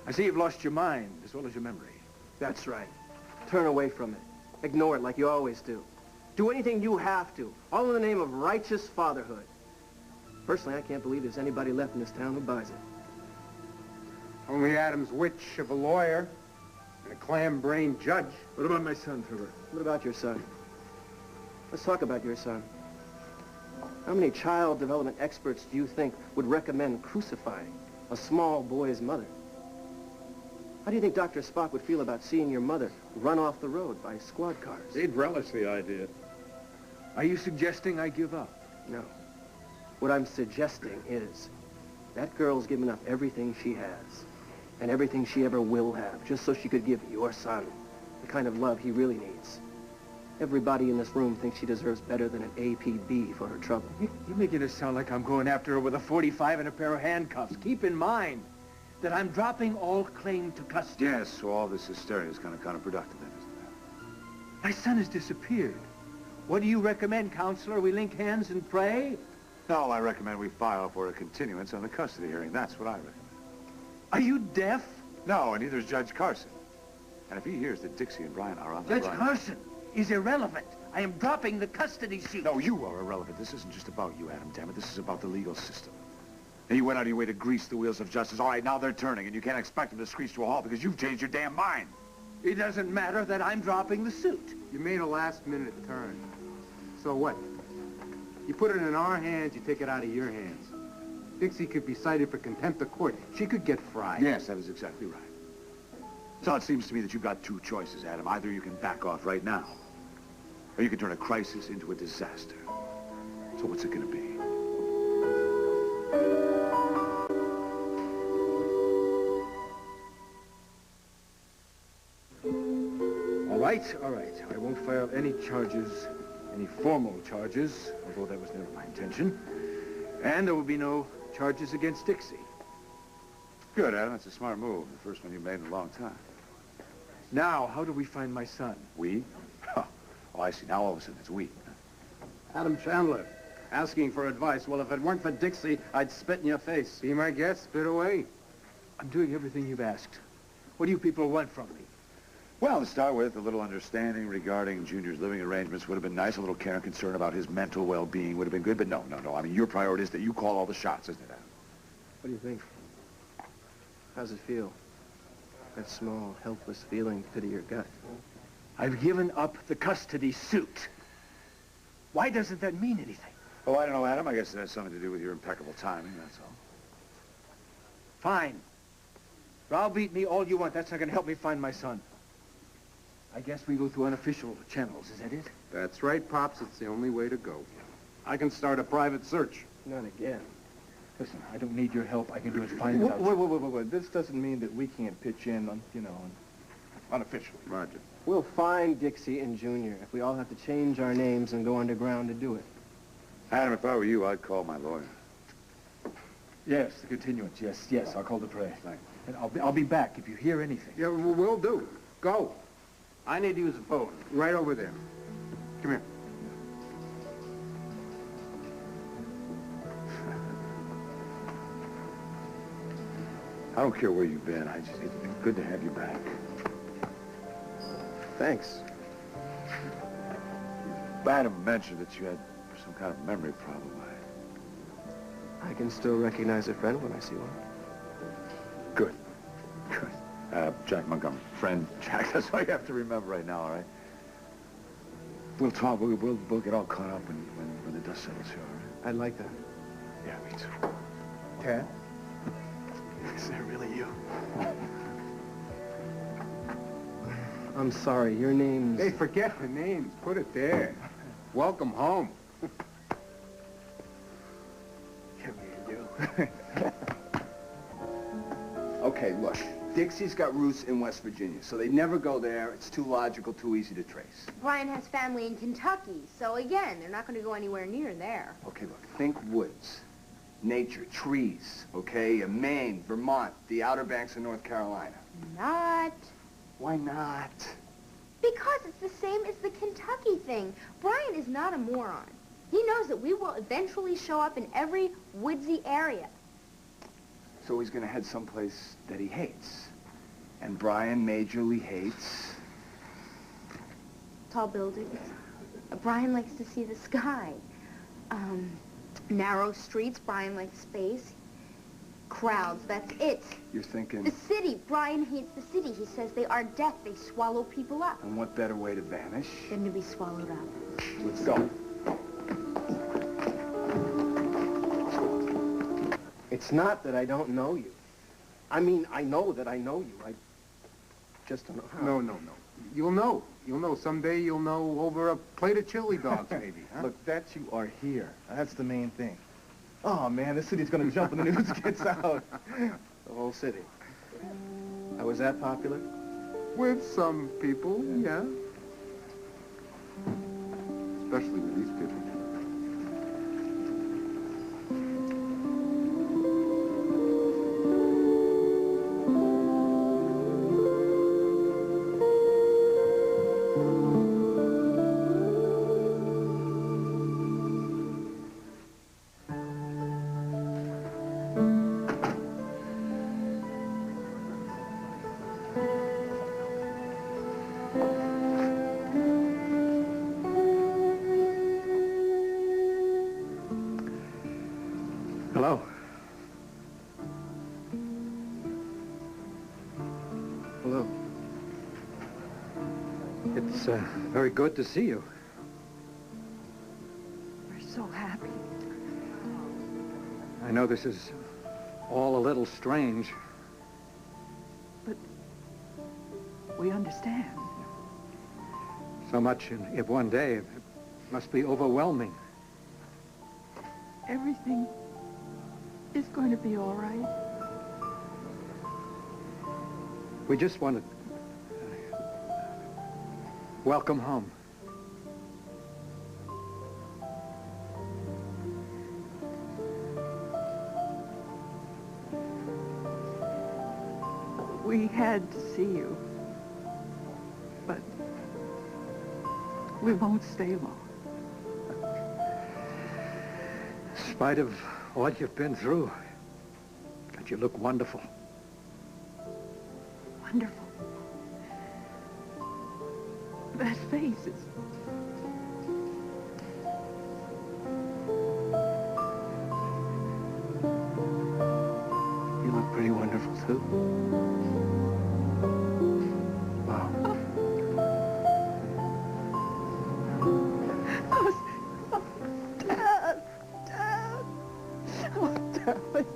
I see you've lost your mind, as well as your memory. That's right. Turn away from it. Ignore it like you always do. Do anything you have to, all in the name of righteous fatherhood. Personally, I can't believe there's anybody left in this town who buys it. Only Adam's witch of a lawyer and a clam-brained judge. What about my son, Thriller? What about your son? Let's talk about your son. How many child development experts do you think would recommend crucifying a small boy's mother? How do you think Dr. Spock would feel about seeing your mother run off the road by squad cars? He'd relish the idea. Are you suggesting I give up? No. What I'm suggesting is that girl's given up everything she has and everything she ever will have just so she could give your son the kind of love he really needs. Everybody in this room thinks she deserves better than an APB for her trouble. You're making it sound like I'm going after her with a .45 and a pair of handcuffs. Keep in mind that I'm dropping all claim to custody. Yes, so all this hysteria is kind of counterproductive then, isn't it? My son has disappeared. What do you recommend, counselor? We link hands and pray? No, I recommend we file for a continuance on the custody hearing. That's what I recommend. Are you deaf? No, and neither is Judge Carson. And if he hears that Dixie and Brian are on the Judge run... Carson is irrelevant. I am dropping the custody suit. No, you are irrelevant. This isn't just about you, Adam, damn it. This is about the legal system. Now, you went out of your way to grease the wheels of justice. All right, now they're turning, and you can't expect them to screech to a halt because you've changed your damn mind. It doesn't matter that I'm dropping the suit. You made a last-minute turn. So what? You put it in our hands, you take it out of your hands. Dixie could be cited for contempt of court. She could get fried. Yes, that is exactly right. So it seems to me that you've got two choices, Adam. Either you can back off right now, or you can turn a crisis into a disaster. So what's it going to be? All right. I won't file any charges, any formal charges, although that was never my intention. And there will be no charges against Dixie. Good, Adam. That's a smart move. The first one you've made in a long time. Now, how do we find my son? We? Oh, I see. Now all of a sudden it's we. Adam Chandler, asking for advice. Well, if it weren't for Dixie, I'd spit in your face. Be my guest, spit away. I'm doing everything you've asked. What do you people want from me? Well, to start with, a little understanding regarding Junior's living arrangements would have been nice. A little care and concern about his mental well-being would have been good. But no. I mean, your priority is that you call all the shots, isn't it, Adam? What do you think? How's it feel? That small, helpless feeling pit of your gut. I've given up the custody suit. Why doesn't that mean anything? Oh, I don't know, Adam. I guess it has something to do with your impeccable timing, that's all. Fine. Browbeat me all you want. That's not going to help me find my son. I guess we go through unofficial channels. Is that it? That's right, Pops. It's the only way to go. I can start a private search. Not again. Listen, I don't need your help. I can do it fine without Wait. This doesn't mean that we can't pitch in on, unofficially. Roger. We'll find Dixie and Junior if we all have to change our names and go underground to do it. Adam, if I were you, I'd call my lawyer. Yes, the continuance. Yes. I'll call the press. And I'll be back if you hear anything. Yeah, we'll do. Go. I need to use the phone. Right over there. Come here. I don't care where you've been. It's been good to have you back. Thanks. Adam mentioned that you had some kind of memory problem. I can still recognize a friend when I see one. Good. Jack Montgomery. Friend Jack. That's all you have to remember right now, all right? We'll talk. We'll get all caught up when the dust settles here, all right? I'd like that. Yeah, me too. Ted? Is that really you? I'm sorry, your name's... Hey, forget the names. Put it there. Welcome home. Give me you. Okay, look. Dixie's got roots in West Virginia, so they'd never go there. It's too logical, too easy to trace. Brian has family in Kentucky, so again, they're not going to go anywhere near there. Okay, look, think woods, nature, trees, okay? Maine, Vermont, the Outer Banks of North Carolina. Not. Why not? Because it's the same as the Kentucky thing. Brian is not a moron. He knows that we will eventually show up in every woodsy area. So he's gonna head someplace that he hates. And Brian majorly hates... Tall buildings. Brian likes to see the sky. Narrow streets. Brian likes space. Crowds, that's it. You're thinking... The city. Brian hates the city. He says they are death. They swallow people up. And what better way to vanish? Than to be swallowed up. Let's go. It's not that I don't know you. I mean, I know that I know you. I just don't know how. No. You'll know. You'll know. Someday you'll know over a plate of chili dogs, maybe. Huh? Look, that you are here. That's the main thing. Oh, man, this city's gonna jump when the news gets out. The whole city. Was that popular? With some people, yeah. Especially with these people. Hello. Hello. It's very good to see you. We're so happy. I know this is all a little strange. But we understand. So much in one day, it must be overwhelming. Everything is going to be all right. We just want to welcome home. We had to see you, but we won't stay long. In spite of what you've been through, but you look wonderful. Wonderful. That face is... You look pretty wonderful, too. Wow. Dad! Oh, darling,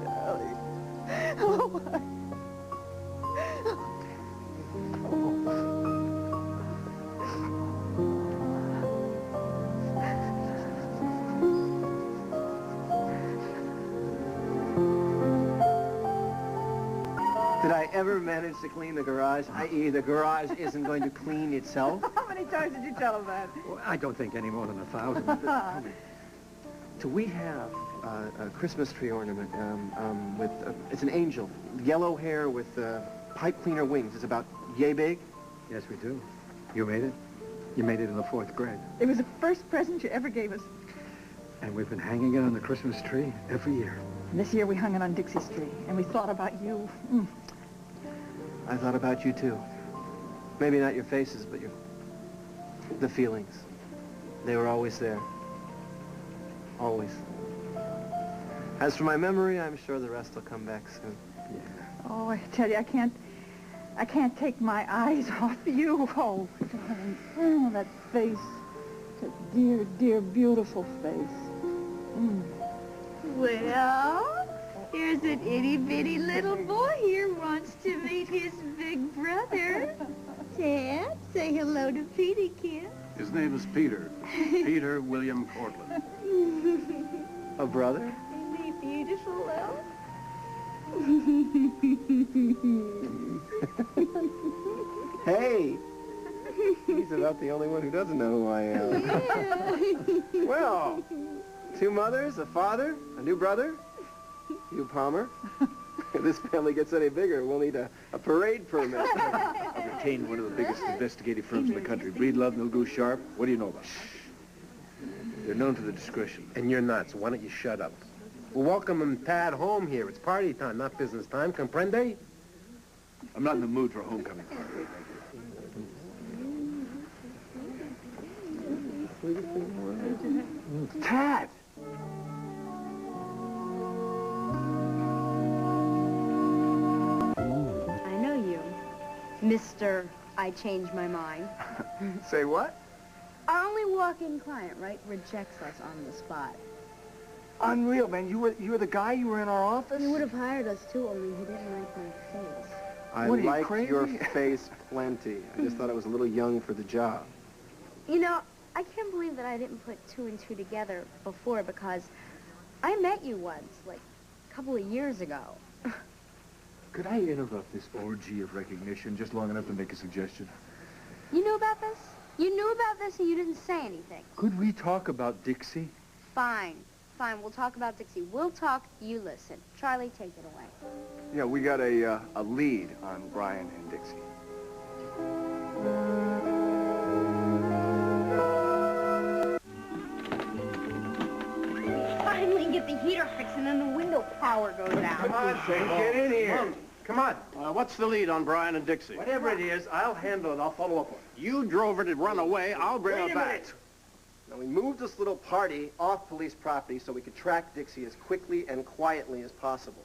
darling. Oh, my... Did I ever manage to clean the garage? I.e., the garage isn't going to clean itself? How many times did you tell him that? Well, I don't think any more than 1,000. Do we have a Christmas tree ornament with, it's an angel, yellow hair with pipe cleaner wings. It's about yay big? Yes, we do. You made it? You made it in the 4th grade. It was the first present you ever gave us. And we've been hanging it on the Christmas tree every year. And this year we hung it on Dixie's tree, and we thought about you. I thought about you, too. Maybe not your faces, but the feelings. They were always there. Always. As for my memory, I'm sure the rest will come back soon. Yeah. Oh, I tell you, I can't take my eyes off you. Oh, darling. Oh, that face. That dear, dear, beautiful face. Well, here's an itty-bitty little boy here wants to meet his big brother. Dad, say hello to Petey, kid. His name is Peter. Peter William Cortlandt. A brother? Isn't he beautiful, though? Hey! He's about the only one who doesn't know who I am. Well, 2 mothers, a father, a new brother. You, Palmer. If this family gets any bigger, we'll need a parade permit. I've retained one of the biggest investigative firms in the country. Breedlove, Milgoo, Sharp. What do you know about them? They're known for their discretion. And you're nuts. Why don't you shut up? We're welcoming Tad home here. It's party time, not business time. Comprende? I'm not in the mood for a homecoming party. Tad! I know you, Mr. I changed my mind. Say what? Our only walk-in client, right, rejects us on the spot. Unreal, man. You were the guy? You were in our office? He would have hired us, too, only he didn't like my face. I What, are you like crazy? your face plenty. I just thought it was a little young for the job. You know, I can't believe that I didn't put two and two together before because I met you once, like a couple of years ago. Could I interrupt this orgy of recognition just long enough to make a suggestion? You knew about this? You knew about this and you didn't say anything. Could we talk about Dixie? Fine. Fine, we'll talk about Dixie. We'll talk, you listen. Charlie, take it away. Yeah, we got a lead on Brian and Dixie. Finally get the heater fixed and then the window power goes out. Come on, Shane, get in here. Come on. What's the lead on Brian and Dixie? Whatever it is, I'll handle it. I'll follow up on it. You drove her to run away. I'll bring Wait her a back. minute. Now, we moved this little party off police property so we could track Dixie as quickly and quietly as possible.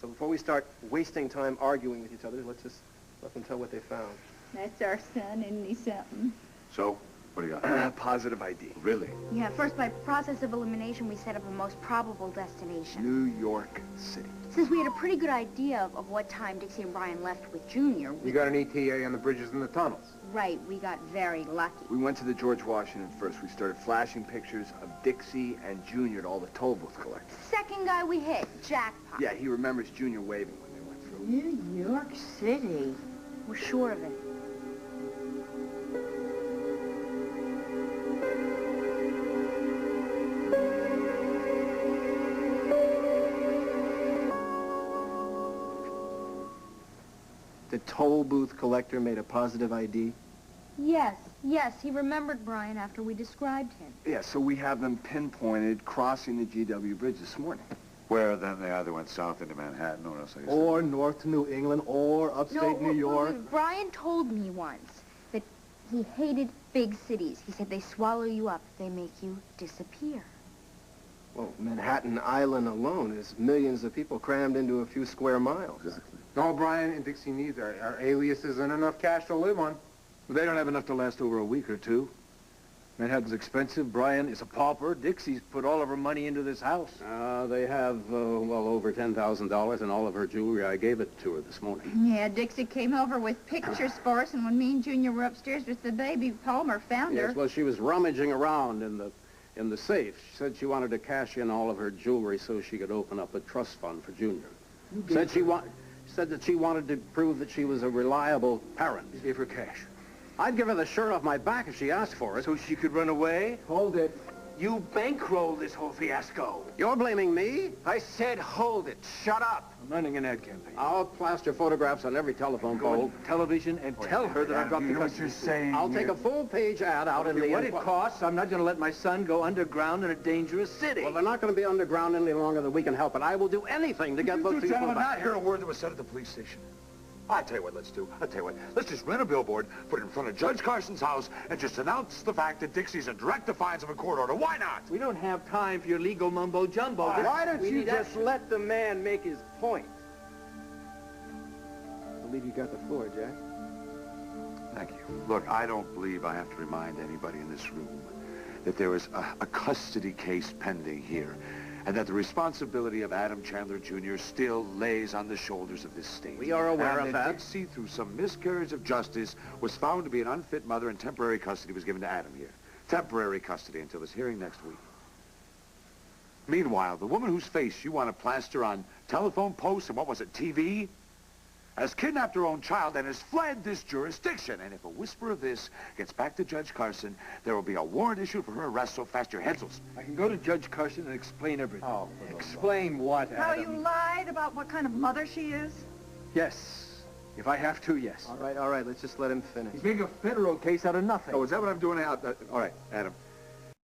So before we start wasting time arguing with each other, let's just let them tell what they found. That's our son, isn't he something? So, what do you got? Positive ID. Really? Yeah, first, by process of elimination, we set up a most probable destination. New York City. Since we had a pretty good idea of what time Dixie and Brian left with Junior, You got an ETA on the bridges and the tunnels. right, we got very lucky. We went to the George Washington first. We started flashing pictures of Dixie and Junior to all the toll booth collectors. Second guy we hit, jackpot. Yeah, he remembers Junior waving when they went through. New York City. We're sure of it. The toll booth collector made a positive ID. Yes, he remembered Brian after we described him. Yeah, so we have them pinpointed crossing the GW Bridge this morning. Where then they either went south into Manhattan or else I guess. Or north to New England, or upstate New York. Brian told me once that he hated big cities. He said they swallow you up, they make you disappear. Well, Manhattan Island alone is millions of people crammed into a few square miles. Exactly. All Brian and Dixie needs are aliases and enough cash to live on. They don't have enough to last over a week or two. Manhattan's expensive. Brian is a pauper. Dixie's put all of her money into this house. They have, well, over $10,000 in all of her jewelry. I gave it to her this morning. Yeah, Dixie came over with pictures for us, and when me and Junior were upstairs with the baby, Palmer found her. Yes, well, she was rummaging around in the safe. She said she wanted to cash in all of her jewelry so she could open up a trust fund for Junior. Said that she wanted to prove that she was a reliable parent. You gave her cash. I'd give her the shirt off my back if she asked for it. So she could run away? Hold it. You bankrolled this whole fiasco. You're blaming me? I said hold it. Shut up. I'm running an ad campaign. I'll plaster photographs on every telephone Go pole. on television and tell her that I've dropped the You know what custody. you're saying? I'll take a full-page ad out in the... What it costs, I'm not going to let my son go underground in a dangerous city. Well, they're not going to be underground any longer than we can help it. I will do anything to get those people Gentlemen, back. not hear a word that was said at the police station. I'll tell you what let's do. I'll tell you what. Let's just rent a billboard, put it in front of Judge Carson's house, and just announce the fact that Dixie's in direct defiance of a court order. Why not? We don't have time for your legal mumbo-jumbo. Why don't We you need just action. let the man make his point? I believe you got the floor, Jack. Thank you. Look, I don't believe I have to remind anybody in this room that there is a custody case pending here, and that the responsibility of Adam Chandler Jr. still lays on the shoulders of this state. We are aware and of that that. Dixie, through some miscarriage of justice, was found to be an unfit mother, and temporary custody was given to Adam here. Temporary custody until his hearing next week. Meanwhile, the woman whose face you want to plaster on telephone posts and what was it, TV, has kidnapped her own child and has fled this jurisdiction. And if a whisper of this gets back to Judge Carson, there will be a warrant issued for her arrest so fast your heads will spin. I can go to Judge Carson and explain everything. Oh, Explain what, How Adam? you lied about what kind of mother she is? Yes. If I have to, yes. All right, let's just let him finish. He's making a federal case out of nothing. Oh, is that what I'm doing out? All right, Adam.